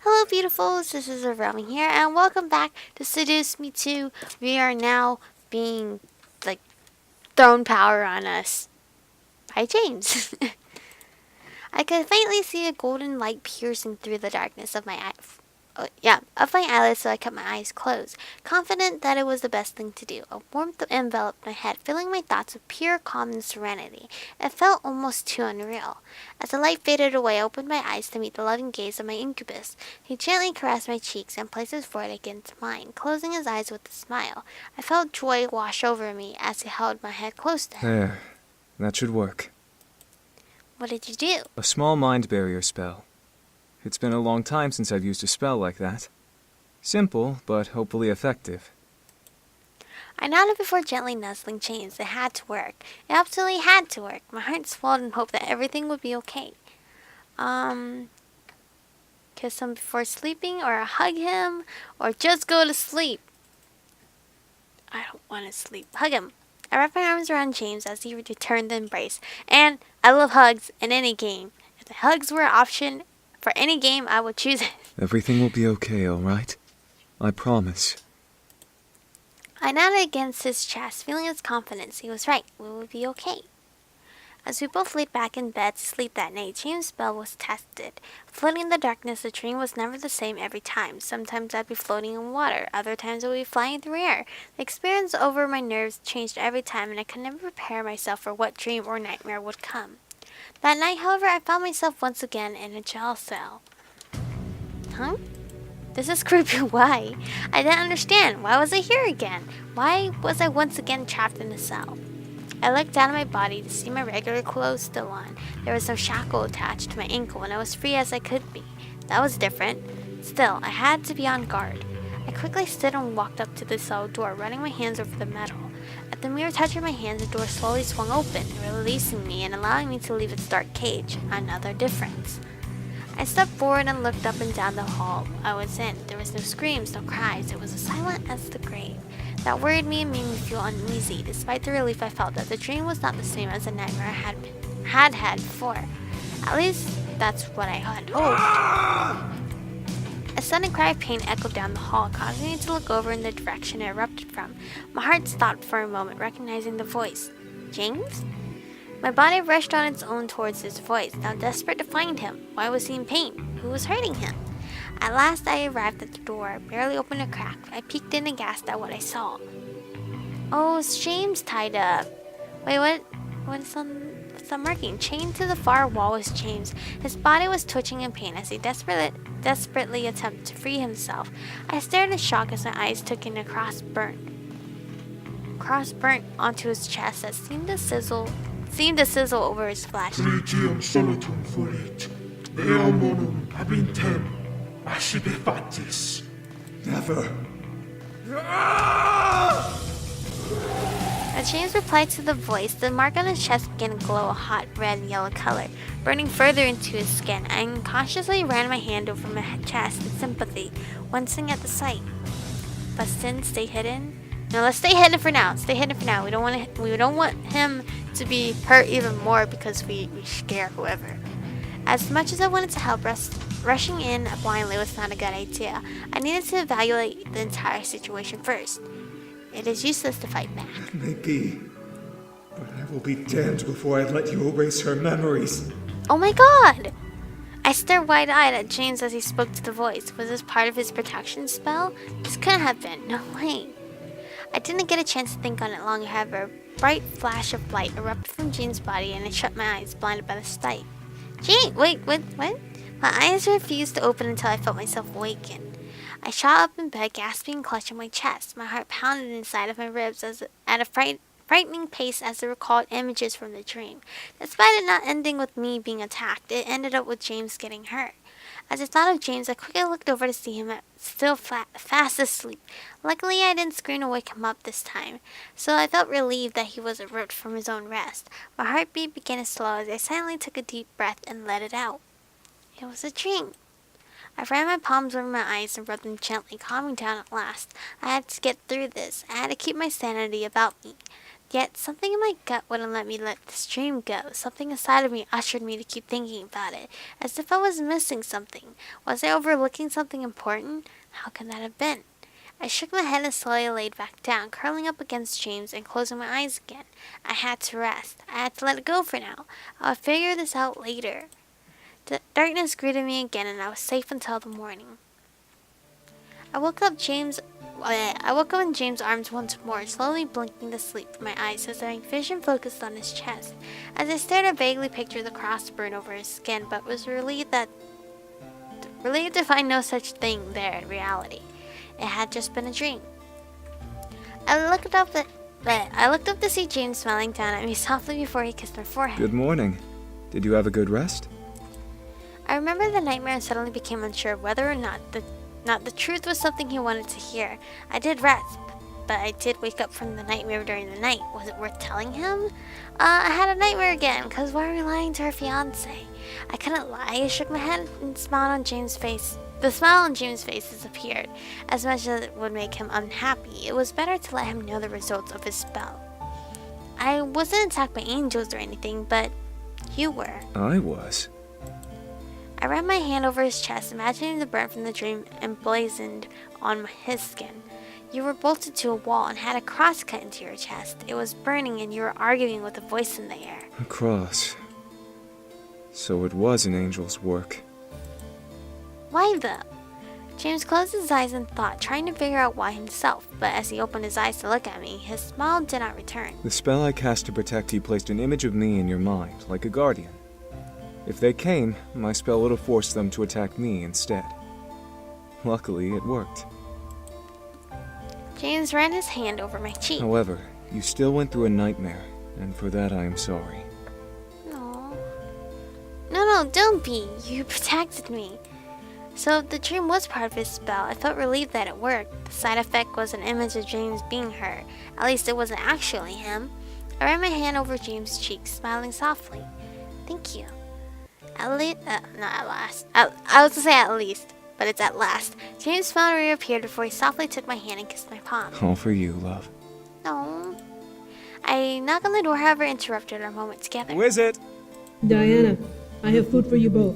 Hello beautifuls, this is Aromie here and welcome back to Seduce Me Too. We are now being thrown power on us by James. I could faintly see a golden light piercing through the darkness of my eyelids, so I kept my eyes closed, confident that it was the best thing to do. A warmth enveloped my head, filling my thoughts with pure calm and serenity. It felt almost too unreal. As the light faded away, I opened my eyes to meet the loving gaze of my incubus. He gently caressed my cheeks and placed his forehead against mine, closing his eyes with a smile. I felt joy wash over me as he held my head close to him. There. That should work. What did you do? A small mind barrier spell. It's been a long time since I've used a spell like that. Simple, but hopefully effective. I nodded before gently nuzzling James. It had to work. It absolutely had to work. My heart swelled in hope that everything would be okay. Kiss him before sleeping, or hug him, or just go to sleep. I don't want to sleep. Hug him. I wrapped my arms around James as he returned the embrace. And I love hugs in any game. If the hugs were an option for any game, I would choose it. Everything will be okay, alright? I promise. I nodded against his chest, feeling his confidence. He was right. We would be okay. As we both laid back in bed to sleep that night, James' spell was tested. Floating in the darkness, the dream was never the same every time. Sometimes I'd be floating in water. Other times I would be flying through air. The experience over my nerves changed every time, and I could never prepare myself for what dream or nightmare would come. That night, however, I found myself once again in a jail cell. Huh? This is creepy. Why? I didn't understand. Why was I here again? Why was I once again trapped in a cell? I looked down at my body to see my regular clothes still on. There was no shackle attached to my ankle, and I was free as I could be. That was different. Still, I had to be on guard. I quickly stood and walked up to the cell door, running my hands over the metal. At the mere touch of my hands, the door slowly swung open, releasing me and allowing me to leave its dark cage. Another difference. I stepped forward and looked up and down the hall I was in. There was no screams, no cries. It was as silent as the grave. That worried me and made me feel uneasy, despite the relief I felt that the dream was not the same as the nightmare I had before. At least, that's what I had hoped. A sudden cry of pain echoed down the hall, causing me to look over in the direction it erupted from. My heart stopped for a moment, recognizing the voice. James? My body rushed on its own towards his voice, now desperate to find him. Why was he in pain? Who was hurting him? At last I arrived at the door, barely opened a crack. I peeked in aghast at what I saw. Oh, it's James tied up. Wait, what's that marking? Chained to the far wall was James. His body was twitching in pain as he desperately attempted to free himself. I stared in shock as my eyes took in a cross burnt onto his chest that seemed to sizzle over his flesh. Never. As James replied to the voice, the mark on his chest began to glow a hot red and yellow color, burning further into his skin. I unconsciously ran my hand over my chest in sympathy, wincing at the sight. But stay hidden? No, let's stay hidden for now. We don't want him to be hurt even more because we scare whoever. As much as I wanted to help, rushing in blindly was not a good idea. I needed to evaluate the entire situation first. It is useless to fight back. It may be, but I will be damned before I let you erase her memories. Oh my god! I stared wide-eyed at James as he spoke to the voice. Was this part of his protection spell? This couldn't have been. No way. I didn't get a chance to think on it long, however. A bright flash of light erupted from James' body, and I shut my eyes, blinded by the sight. James, wait, what? My eyes refused to open until I felt myself awaken. I shot up in bed, gasping and clutching my chest. My heart pounded inside of my ribs at a frightening pace as I recalled images from the dream. Despite it not ending with me being attacked, it ended up with James getting hurt. As I thought of James, I quickly looked over to see him still fast asleep. Luckily, I didn't scream to wake him up this time, so I felt relieved that he wasn't ripped from his own rest. My heartbeat began to slow as I silently took a deep breath and let it out. It was a dream. I ran my palms over my eyes and rubbed them gently, calming down at last. I had to get through this. I had to keep my sanity about me. Yet something in my gut wouldn't let me let this dream go. Something inside of me ushered me to keep thinking about it, as if I was missing something. Was I overlooking something important? How could that have been? I shook my head and slowly laid back down, curling up against James and closing my eyes again. I had to rest. I had to let it go for now. I would figure this out later. The darkness greeted me again, and I was safe until the morning. I woke up in James' arms once more, slowly blinking to sleep my eyes as my vision focused on his chest. As I stared, I vaguely pictured the cross burn over his skin, but was relieved to find no such thing there in reality. It had just been a dream. I looked up to see James smiling down at me softly before he kissed my forehead. Good morning. Did you have a good rest? I remembered the nightmare and suddenly became unsure of whether or not the truth was something he wanted to hear. I did rest, but I did wake up from the nightmare during the night. Was it worth telling him? I had a nightmare again, because why were we lying to our fiancé? I couldn't lie. I shook my head and smiled on James' face. The smile on James' face disappeared, as much as it would make him unhappy. It was better to let him know the results of his spell. I wasn't attacked by angels or anything, but you were. I was. I ran my hand over his chest, imagining the burn from the dream emblazoned on his skin. You were bolted to a wall and had a cross cut into your chest. It was burning and you were arguing with a voice in the air. A cross. So it was an angel's work. Why though? James closed his eyes in thought, trying to figure out why himself, but as he opened his eyes to look at me, his smile did not return. The spell I cast to protect you placed an image of me in your mind, like a guardian. If they came, my spell would have forced them to attack me instead. Luckily, it worked. James ran his hand over my cheek. However, you still went through a nightmare, and for that I am sorry. No. No, don't be. You protected me. So the dream was part of his spell. I felt relieved that it worked. The side effect was an image of James being hurt. At least it wasn't actually him. I ran my hand over James' cheek, smiling softly. Thank you. Not at last. I was to say at least, but it's at last. James' smile reappeared before he softly took my hand and kissed my palm. All for you, love. No. I knocked on the door, however, interrupted our moment together. Who is it? Diana, I have food for you both.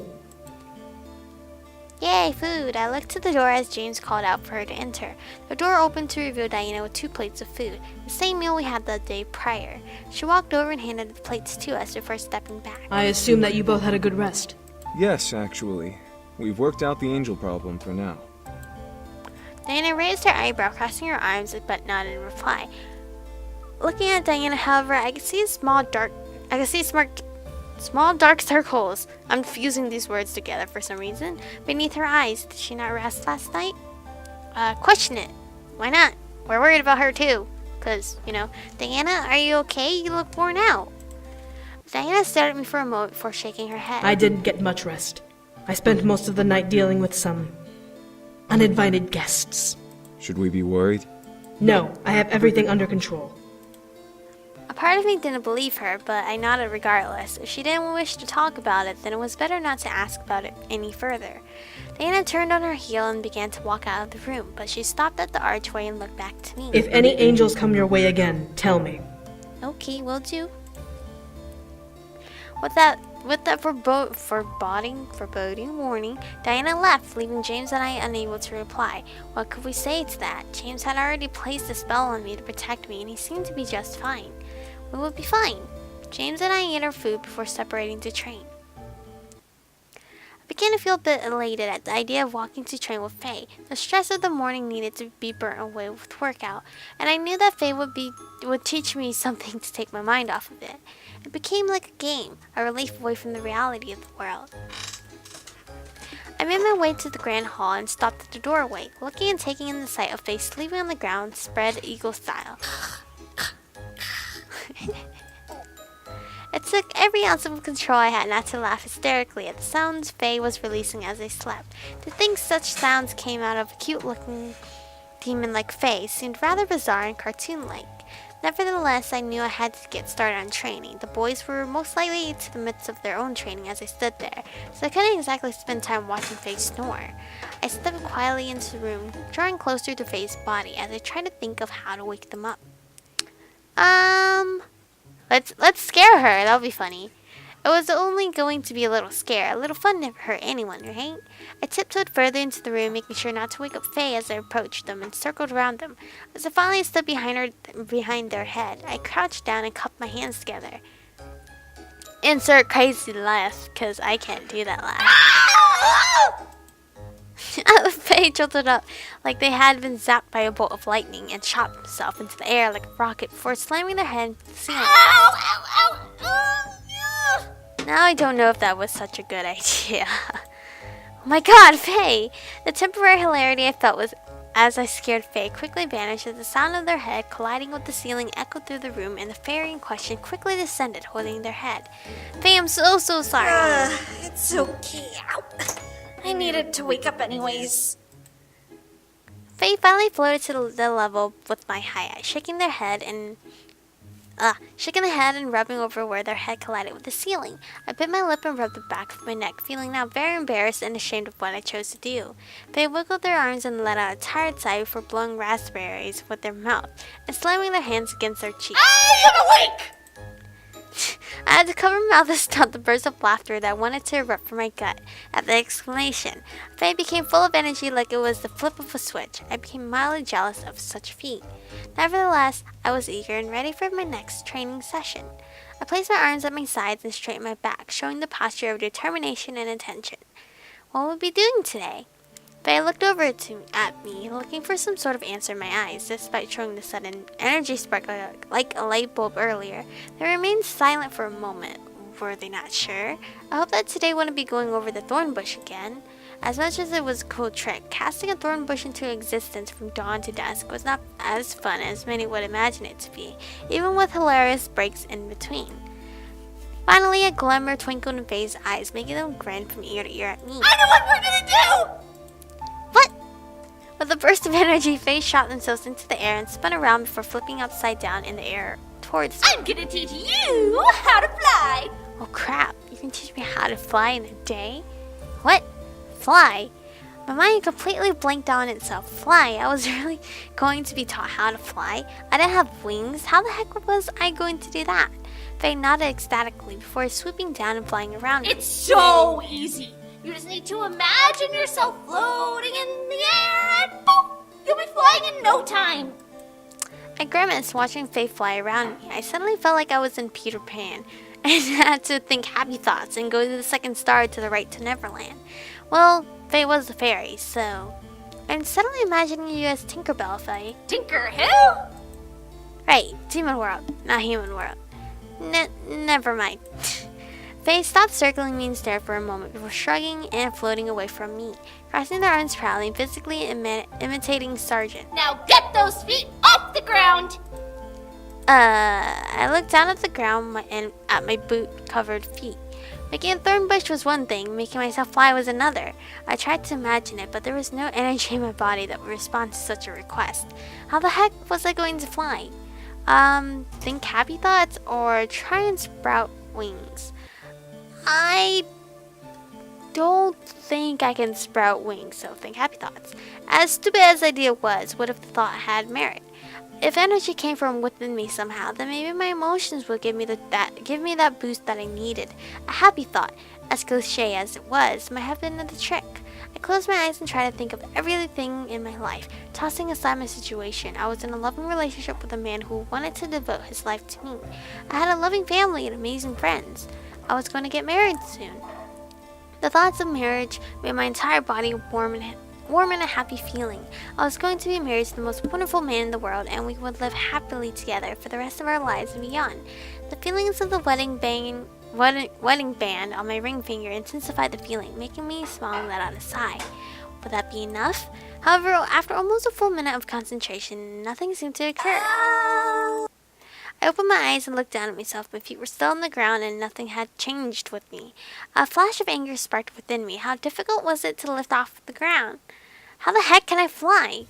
Yay, food! I looked to the door as James called out for her to enter. The door opened to reveal Diana with 2 plates of food, the same meal we had the day prior. She walked over and handed the plates to us before stepping back. I assume that you both had a good rest. Yes, actually. We've worked out the angel problem for now. Diana raised her eyebrow, crossing her arms, but nodded in reply. Looking at Diana, however, I could see small dark circles. I'm fusing these words together for some reason. Beneath her eyes. Did she not rest last night? Question it. Why not? We're worried about her too. Cause, Diana, are you okay? You look worn out. Diana stared at me for a moment before shaking her head. I didn't get much rest. I spent most of the night dealing with some uninvited guests. Should we be worried? No, I have everything under control. A part of me didn't believe her, but I nodded regardless. If she didn't wish to talk about it, then it was better not to ask about it any further. Diana turned on her heel and began to walk out of the room, but she stopped at the archway and looked back to me. If any angels come your way again, tell me. Okay, will do. With that foreboding warning, Diana left, leaving James and I unable to reply. What could we say to that? James had already placed a spell on me to protect me, and he seemed to be just fine. We would be fine. James and I ate our food before separating to train. I began to feel a bit elated at the idea of walking to train with Faye. The stress of the morning needed to be burnt away with workout, and I knew that Faye would teach me something to take my mind off of it. It became like a game, a relief away from the reality of the world. I made my way to the grand hall and stopped at the doorway, looking and taking in the sight of Faye sleeping on the ground, spread eagle style. It took every ounce of control I had not to laugh hysterically at the sounds Faye was releasing as I slept. To think such sounds came out of a cute-looking demon like Faye seemed rather bizarre and cartoon-like. Nevertheless, I knew I had to get started on training. The boys were most likely into the midst of their own training as I stood there, so I couldn't exactly spend time watching Faye snore. I stepped quietly into the room, drawing closer to Faye's body as I tried to think of how to wake them up. Let's scare her. That'll be funny. It was only going to be a little scare. A little fun never hurt anyone, right? I tiptoed further into the room, making sure not to wake up Faye as I approached them, and circled around them. As I finally stood behind their head, I crouched down and cupped my hands together. Insert crazy laugh, because I can't do that laugh. Faye jolted up like they had been zapped by a bolt of lightning and shot themselves into the air like a rocket before slamming their head into the ceiling. Now I don't know if that was such a good idea. Oh my god, Faye! The temporary hilarity I felt was as I scared Faye quickly vanished as the sound of their head colliding with the ceiling echoed through the room and the fairy in question quickly descended holding their head. Faye, I'm so sorry. It's okay. Ow. I needed to wake up anyways. Faye finally floated to the level with my height, shaking their head and rubbing over where their head collided with the ceiling. I bit my lip and rubbed the back of my neck, feeling now very embarrassed and ashamed of what I chose to do. They wiggled their arms and let out a tired sigh before blowing raspberries with their mouth and slamming their hands against their cheeks. I am awake! I had to cover my mouth to stop the burst of laughter that wanted to erupt from my gut at the exclamation. Faye became full of energy like it was the flip of a switch. I became mildly jealous of such a feat. Nevertheless, I was eager and ready for my next training session. I placed my arms at my sides and straightened my back, showing the posture of determination and attention. What would we be doing today? Faye looked over at me, looking for some sort of answer in my eyes, despite showing the sudden energy spark like a light bulb earlier. They remained silent for a moment. Were they not sure? I hoped that today wouldn't be going over the thorn bush again. As much as it was a cool trick, casting a thorn bush into existence from dawn to dusk was not as fun as many would imagine it to be, even with hilarious breaks in between. Finally, a glimmer twinkled in Faye's eyes, making them grin from ear to ear at me. I know what we're gonna do! What? With a burst of energy, Faye shot themselves into the air and spun around before flipping upside down in the air towards me. I'm gonna teach you how to fly! Oh crap, you can teach me how to fly in a day? What? Fly? My mind completely blanked on itself. Fly? I was really going to be taught how to fly? I didn't have wings. How the heck was I going to do that? Faye nodded ecstatically before swooping down and flying around me. It's so easy! You just need to imagine yourself floating in the air and boom! You'll be flying in no time! I grimaced watching Faye fly around me. I suddenly felt like I was in Peter Pan and had to think happy thoughts and go to the second star to the right to Neverland. Well, Faye was the fairy, so I'm suddenly imagining you as Tinkerbell, Faye. Tinker who? Right, Demon World, not Human World. Never mind. Faye stopped circling me and stared for a moment before shrugging and floating away from me, crossing their arms proudly and physically imitating Sergeant. Now get those feet off the ground! I looked down at the ground and at my boot-covered feet. Making a thorn bush was one thing, making myself fly was another. I tried to imagine it, but there was no energy in my body that would respond to such a request. How the heck was I going to fly? Think happy thoughts or try and sprout wings? I don't think I can sprout wings, so think happy thoughts. As stupid as the idea was, what if the thought had merit? If energy came from within me somehow, then maybe my emotions would give me that boost that I needed. A happy thought, as cliche as it was, might have been the trick. I closed my eyes and tried to think of everything in my life, tossing aside my situation. I was in a loving relationship with a man who wanted to devote his life to me. I had a loving family and amazing friends. I was going to get married soon. The thoughts of marriage made my entire body warm and a happy feeling. I was going to be married to the most wonderful man in the world, and we would live happily together for the rest of our lives and beyond. The feelings of the wedding band on my ring finger intensified the feeling, making me smile and let out a sigh. Would that be enough? However, after almost a full minute of concentration, nothing seemed to occur. I opened my eyes and looked down at myself. My feet were still on the ground and nothing had changed with me. A flash of anger sparked within me. How difficult was it to lift off the ground? How the heck can I fly?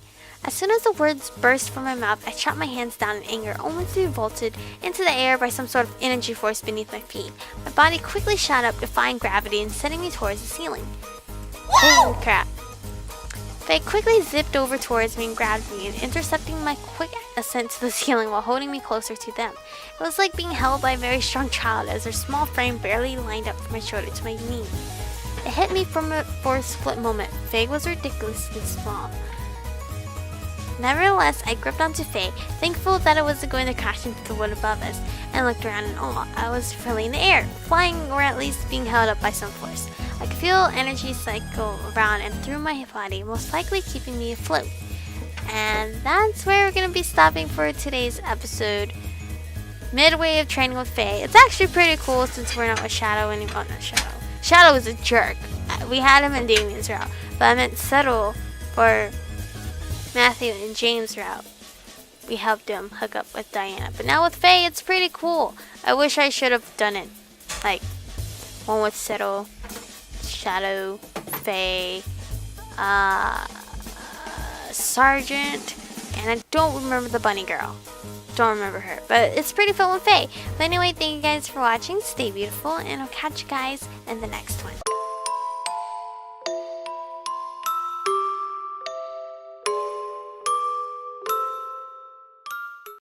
As soon as the words burst from my mouth, I shot my hands down in anger, only to be vaulted into the air by some sort of energy force beneath my feet. My body quickly shot up, defying gravity and sending me towards the ceiling. Holy crap. Faye quickly zipped over towards me and grabbed me, intercepting my quick ascent to the ceiling while holding me closer to them. It was like being held by a very strong child as her small frame barely lined up from my shoulder to my knee. It hit me for a split moment. Faye was ridiculously small. Nevertheless, I gripped onto Faye, thankful that it wasn't going to crash into the wood above us, and looked around in awe. I was fairly in the air, flying or at least being held up by some force. I could feel energy cycle around and through my body, most likely keeping me afloat. And that's where we're going to be stopping for today's episode. Midway of training with Faye. It's actually pretty cool since we're not with Shadow anymore. Not Shadow. Shadow is a jerk. We had him in Damien's route, but I meant Settle for Matthew and James' route. We helped him hook up with Diana. But now with Faye, it's pretty cool. I wish I should have done it. Like, one with Settle, Shadow, Faye, Sergeant, and I don't remember the bunny girl. Don't remember her, but it's pretty fun with Faye. But anyway, thank you guys for watching. Stay beautiful, and I'll catch you guys in the next one.